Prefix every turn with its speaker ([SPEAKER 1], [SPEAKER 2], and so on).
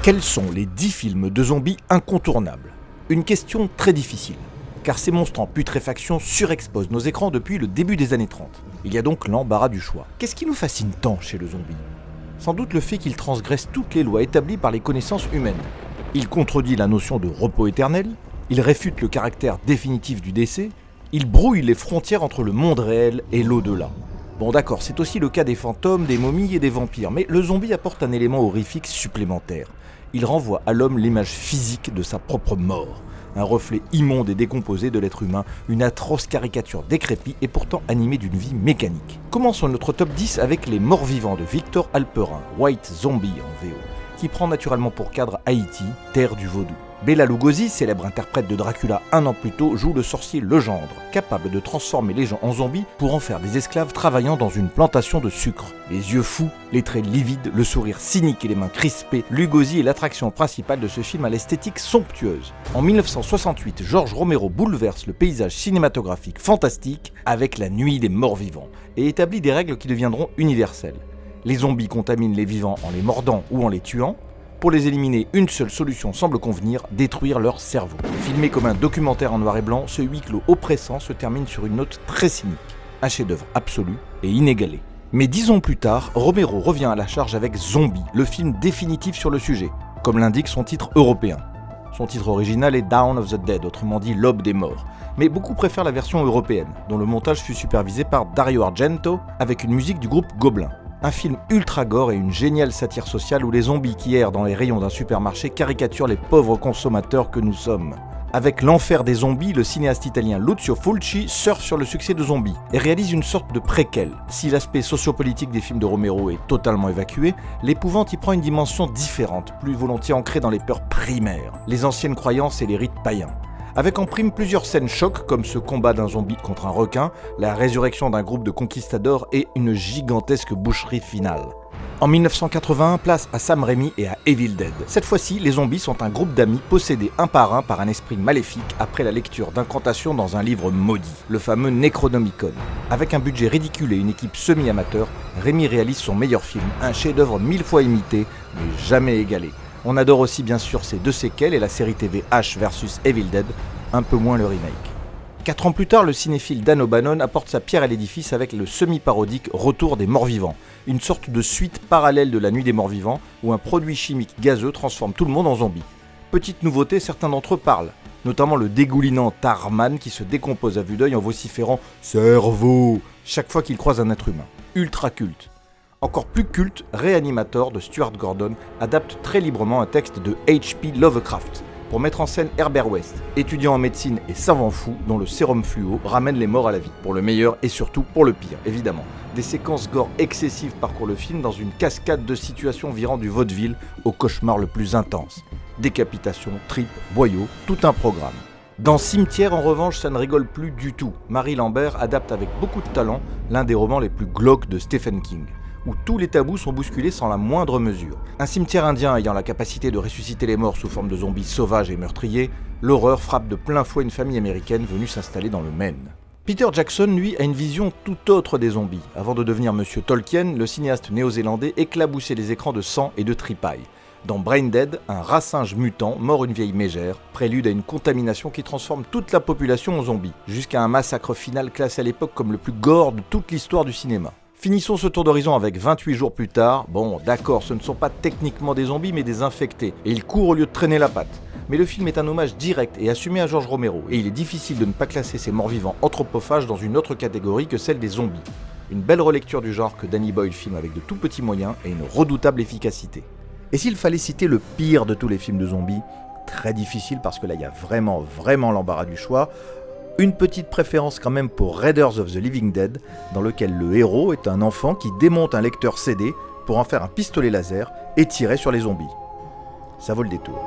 [SPEAKER 1] Quels sont les 10 films de zombies incontournables? Une question très difficile, car ces monstres en putréfaction surexposent nos écrans depuis le début des années 30. Il y a donc l'embarras du choix. Qu'est-ce qui nous fascine tant chez le zombie? Sans doute le fait qu'il transgresse toutes les lois établies par les connaissances humaines. Il contredit la notion de repos éternel, il réfute le caractère définitif du décès, il brouille les frontières entre le monde réel et l'au-delà. Bon d'accord, c'est aussi le cas des fantômes, des momies et des vampires, mais le zombie apporte un élément horrifique supplémentaire. Il renvoie à l'homme l'image physique de sa propre mort, un reflet immonde et décomposé de l'être humain, une atroce caricature décrépite et pourtant animée d'une vie mécanique. Commençons notre top 10 avec Les Morts Vivants de Victor Halperin, White Zombie en VO, qui prend naturellement pour cadre Haïti, terre du vaudou. Bela Lugosi, célèbre interprète de Dracula un an plus tôt, joue le sorcier Legendre, capable de transformer les gens en zombies pour en faire des esclaves travaillant dans une plantation de sucre. Les yeux fous, les traits livides, le sourire cynique et les mains crispées, Lugosi est l'attraction principale de ce film à l'esthétique somptueuse. En 1968, George Romero bouleverse le paysage cinématographique fantastique avec La Nuit des Morts Vivants et établit des règles qui deviendront universelles. Les zombies contaminent les vivants en les mordant ou en les tuant. Pour les éliminer, une seule solution semble convenir, détruire leur cerveau. Filmé comme un documentaire en noir et blanc, ce huis clos oppressant se termine sur une note très cynique. Un chef-d'œuvre absolu et inégalé. Mais 10 ans plus tard, Romero revient à la charge avec Zombie, le film définitif sur le sujet, comme l'indique son titre européen. Son titre original est Dawn of the Dead, autrement dit L'aube des morts. Mais beaucoup préfèrent la version européenne, dont le montage fut supervisé par Dario Argento, avec une musique du groupe Gobelin. Un film ultra gore et une géniale satire sociale où les zombies qui errent dans les rayons d'un supermarché caricaturent les pauvres consommateurs que nous sommes. Avec L'Enfer des zombies, le cinéaste italien Lucio Fulci surfe sur le succès de Zombie et réalise une sorte de préquel. Si l'aspect sociopolitique des films de Romero est totalement évacué, l'épouvante y prend une dimension différente, plus volontiers ancrée dans les peurs primaires, les anciennes croyances et les rites païens. Avec en prime plusieurs scènes chocs comme ce combat d'un zombie contre un requin, la résurrection d'un groupe de conquistadors et une gigantesque boucherie finale. En 1981, place à Sam Raimi et à Evil Dead. Cette fois-ci, les zombies sont un groupe d'amis possédés un par un esprit maléfique après la lecture d'incantations dans un livre maudit, le fameux Necronomicon. Avec un budget ridicule et une équipe semi-amateur, Raimi réalise son meilleur film, un chef-d'œuvre 1000 fois imité, mais jamais égalé. On adore aussi bien sûr ses 2 séquelles et la série TV H vs Evil Dead, un peu moins le remake. 4 ans plus tard, le cinéphile Dan O'Bannon apporte sa pierre à l'édifice avec le semi-parodique Retour des Morts Vivants, une sorte de suite parallèle de La Nuit des Morts Vivants où un produit chimique gazeux transforme tout le monde en zombie. Petite nouveauté, certains d'entre eux parlent, notamment le dégoulinant Tarman qui se décompose à vue d'œil en vociférant « Cerveau » chaque fois qu'il croise un être humain. Ultra culte. Encore plus culte, Reanimator de Stuart Gordon adapte très librement un texte de H.P. Lovecraft pour mettre en scène Herbert West, étudiant en médecine et savant fou dont le sérum fluo ramène les morts à la vie, pour le meilleur et surtout pour le pire, évidemment. Des séquences gore excessives parcourent le film dans une cascade de situations virant du vaudeville au cauchemar le plus intense. Décapitation, tripes, boyaux, tout un programme. Dans Cimetière, en revanche, ça ne rigole plus du tout. Marie Lambert adapte avec beaucoup de talent l'un des romans les plus glauques de Stephen King, où tous les tabous sont bousculés sans la moindre mesure. Un cimetière indien ayant la capacité de ressusciter les morts sous forme de zombies sauvages et meurtriers, l'horreur frappe de plein fouet une famille américaine venue s'installer dans le Maine. Peter Jackson, lui, a une vision tout autre des zombies. Avant de devenir Monsieur Tolkien, le cinéaste néo-zélandais éclaboussait les écrans de sang et de tripailles. Dans Brain Dead, un rat singe mutant mord une vieille mégère, prélude à une contamination qui transforme toute la population en zombies, jusqu'à un massacre final classé à l'époque comme le plus gore de toute l'histoire du cinéma. Finissons ce tour d'horizon avec 28 jours plus tard. Bon, d'accord, ce ne sont pas techniquement des zombies mais des infectés, et ils courent au lieu de traîner la patte. Mais le film est un hommage direct et assumé à George Romero, et il est difficile de ne pas classer ces morts-vivants anthropophages dans une autre catégorie que celle des zombies. Une belle relecture du genre que Danny Boyle filme avec de tout petits moyens et une redoutable efficacité. Et s'il fallait citer le pire de tous les films de zombies, très difficile parce que là il y a vraiment l'embarras du choix. Une petite préférence quand même pour Raiders of the Living Dead, dans lequel le héros est un enfant qui démonte un lecteur CD pour en faire un pistolet laser et tirer sur les zombies. Ça vaut le détour.